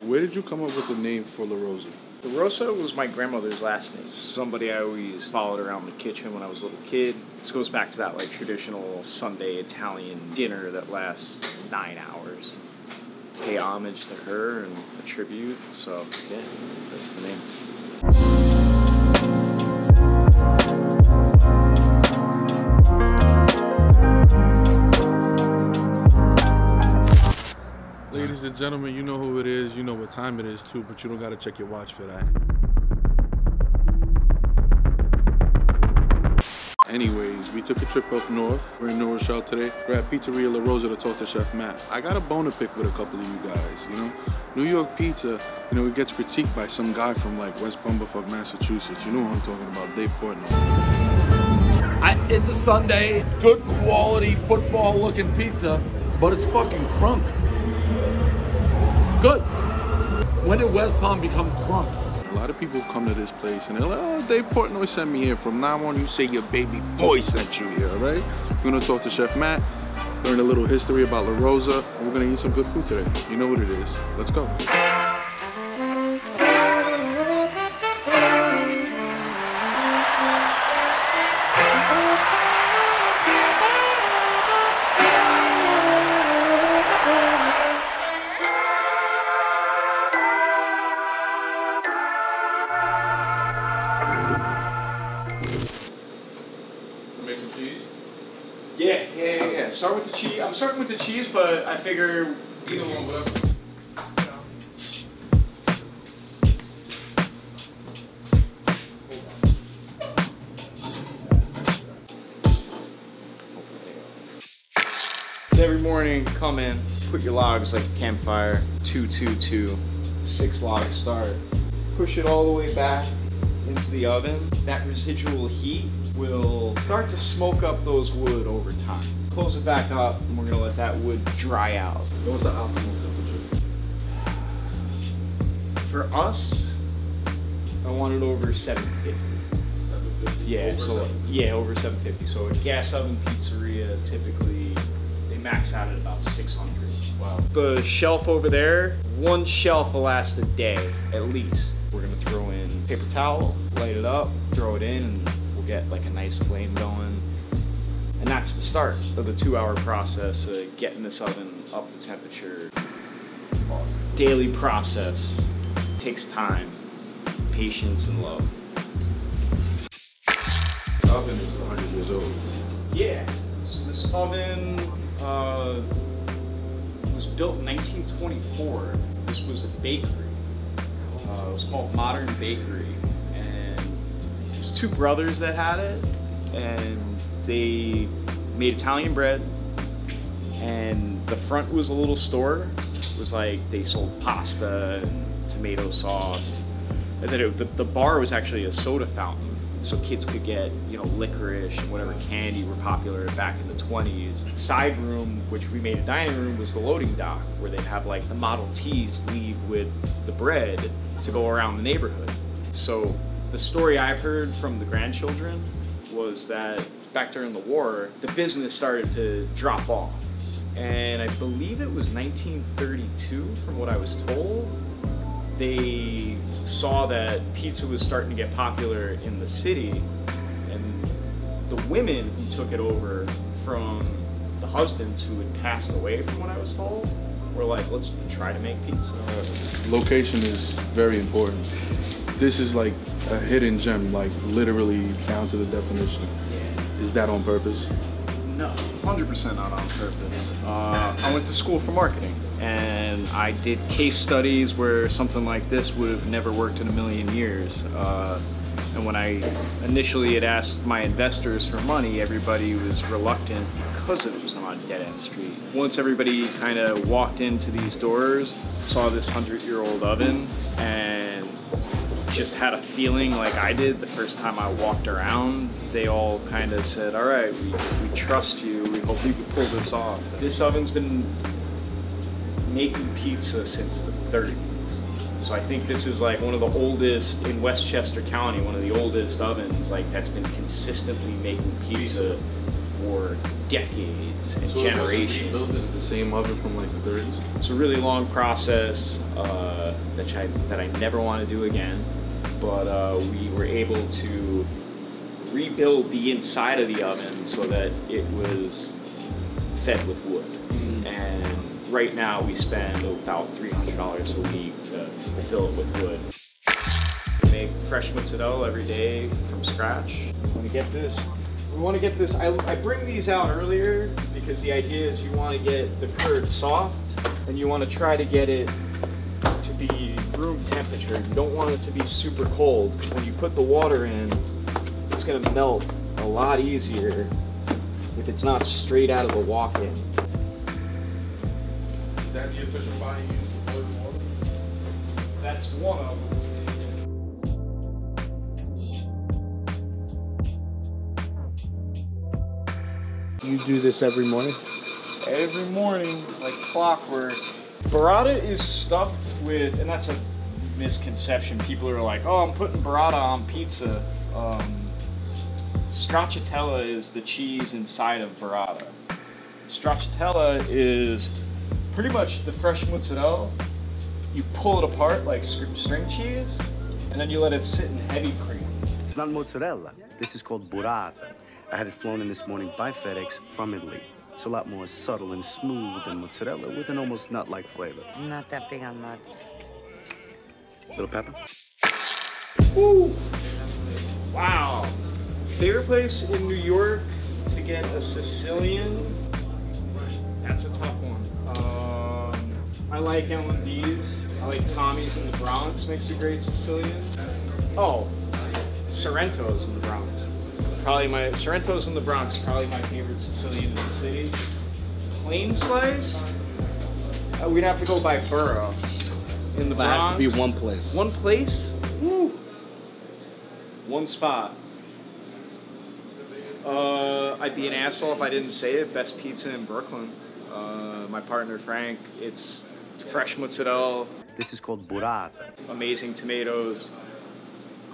Where did you come up with the name for La Rosa? La Rosa was my grandmother's last name. Somebody I always followed around the kitchen when I was a little kid. This goes back to that like traditional Sunday Italian dinner that lasts 9 hours. Pay homage to her and a tribute. So yeah, that's the name. Ladies and gentlemen, you know who it is, you know what time it is too, but you don't gotta check your watch for that. Anyways, we took a trip up north. We're in New Rochelle today. We're at Pizzeria La Rosa to talk to Chef Matt. I got a bone to pick with a couple of you guys, you know? New York pizza, you know, it gets critiqued by some guy from like West Bumblefuck, Massachusetts. You know who I'm talking about, Dave Portnoy. It's a Sunday, good quality football-looking pizza, but it's fucking crunk. Good. When did West Palm become crunk? A lot of people come to this place and they're like, oh, Dave Portnoy sent me here. From now on, you say your baby boy sent you here, all right? We're gonna talk to Chef Matt, learn a little history about La Rosa, and we're gonna eat some good food today. You know what it is. Let's go. Yeah. Start with the cheese. I'm starting with the cheese, but I figure either one, whatever. So every morning, come in, put your logs like a campfire, 222, 6 logs start. Push it all the way back into the oven. That residual heat will start to smoke up those wood over time. Close it back up, and we're gonna let that wood dry out. What's the optimal temperature? For us, I want it over 750. 750? Yeah, over 750. So a gas oven pizzeria, typically, they max out at about 600. Wow. The shelf over there, one shelf will last a day, at least. We're gonna throw in paper towel, light it up, throw it in, and we'll get like a nice flame going. And that's the start of the 2-hour process of getting this oven up to temperature. Daily process, takes time, patience, and love. The oven is 100 years old. Yeah, so this oven was built in 1924. This was a bakery. It was called Modern Bakery, and there's 2 brothers that had it, and they made Italian bread, and the front was a little store. It was like they sold pasta and tomato sauce, and then the bar was actually a soda fountain, so kids could get, you know, licorice and whatever candy were popular back in the 20s. The side room, which we made a dining room, was the loading dock, where they'd have like the Model Ts leave with the bread to go around the neighborhood. So the story I've heard from the grandchildren was that back during the war, the business started to drop off. And I believe it was 1932, from what I was told. They saw that pizza was starting to get popular in the city, and the women who took it over from the husbands who had passed away, from what I was told, were like, let's try to make pizza. Location is very important. This is like a hidden gem, like literally down to the definition. Yeah. Is that on purpose? No, 100% not on purpose. I went to school for marketing, and I did case studies where something like this would have never worked in a million years. And when I initially had asked my investors for money, everybody was reluctant because it was on a dead-end street. Once everybody kind of walked into these doors, saw this 100-year-old oven, and just had a feeling like I did the first time I walked around, they all kind of said, all right, we trust you, we hope you can pull this off. This oven's been making pizza since the 30s. So I think this is like one of the oldest in Westchester County, one of the oldest ovens like that's been consistently making pizza for decades and generations. So it's the same oven from like the 30s? It's a really long process that I never want to do again, but we were able to rebuild the inside of the oven so that it was fed with wood. And right now we spend about $300 a week to fill it with wood. We make fresh mozzarella every day from scratch. We want to get this. I bring these out earlier because the idea is you want to get the curd soft and you want to try to get it to be room temperature. You don't want it to be super cold. When you put the water in, it's going to melt a lot easier if it's not straight out of the walk-in. Is that the official fire you use to boil the water? That's one of them. You do this every morning? Every morning, like clockwork. Burrata is stuffed with, and that's a misconception. People are like, oh, I'm putting burrata on pizza. Stracciatella is the cheese inside of burrata. Stracciatella is pretty much the fresh mozzarella. You pull it apart like string cheese, and then you let it sit in heavy cream. It's not mozzarella. This is called burrata. I had it flown in this morning by FedEx from Italy. It's a lot more subtle and smooth than mozzarella with an almost nut-like flavor. I'm not that big on nuts. Little pepper? Woo! Wow. Favorite place in New York to get a Sicilian? That's a tough one. I like L&D's. I like Tommy's in the Bronx, makes a great Sicilian. Oh, Sorrento's in the Bronx. Sorrento's in the Bronx, probably my favorite Sicilian in the city. Plain slice? We'd have to go by borough. In the Bronx. It has to be one place. One place? Woo! One spot. I'd be an asshole if I didn't say it. Best pizza in Brooklyn. My partner Frank, it's fresh mozzarella. This is called burrata. Amazing tomatoes,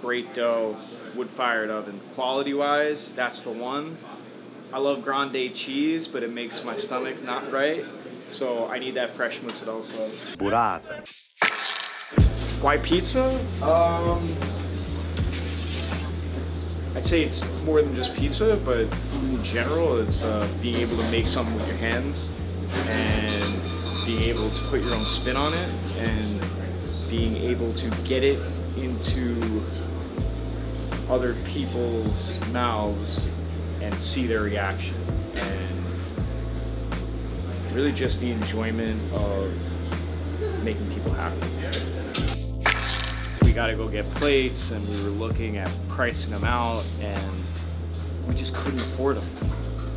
great dough, wood-fired oven. Quality-wise, that's the one. I love grande cheese, but it makes my stomach not right, so I need that fresh mozzarella sauce. Burrata. Why pizza? I'd say it's more than just pizza, but food in general, it's being able to make something with your hands and being able to put your own spin on it and being able to get it into other people's mouths and see their reaction, and really just the enjoyment of making people happy. We got to go get plates, and we were looking at pricing them out, and we just couldn't afford them.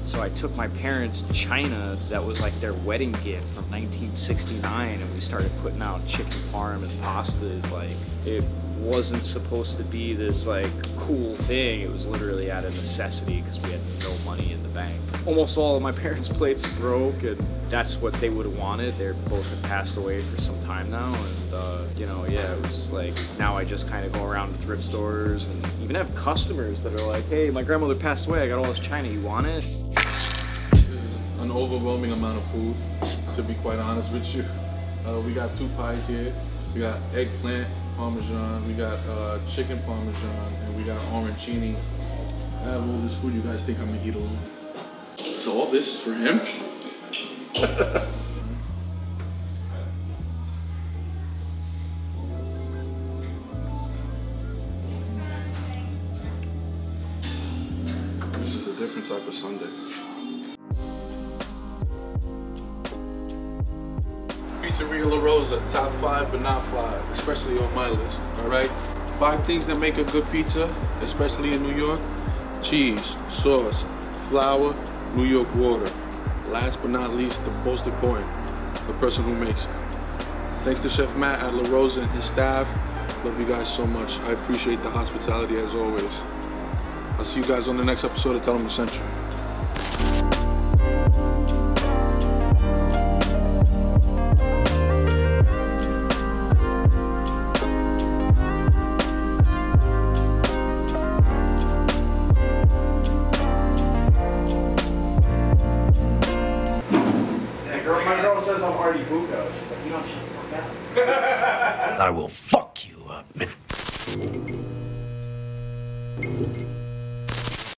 So I took my parents' china that was like their wedding gift from 1969, and we started putting out chicken parm and pastas. Like, it wasn't supposed to be this like cool thing. It was literally out of necessity because we had no money in the bank. Almost all of my parents' plates broke, and that's what they would have wanted. They both had passed away for some time now, and you know, yeah, it was like, now I just kind of go around to thrift stores and even have customers that are like, hey, my grandmother passed away, I got all this china, you want it? An overwhelming amount of food, to be quite honest with you. We got 2 pies here. We got eggplant parmesan, we got chicken parmesan, and we got arancini. I have all this food. You guys think I'm gonna eat alone? So all this is for him? This is a different type of Sunday. Pizzeria La Rosa, top 5 but not 5, especially on my list, all right? 5 things that make a good pizza, especially in New York: cheese, sauce, flour, New York water. Last but not least, the most important, the person who makes it. Thanks to Chef Matt at La Rosa and his staff. Love you guys so much. I appreciate the hospitality as always. I'll see you guys on the next episode of Tell Them Essential. I will fuck you up, man.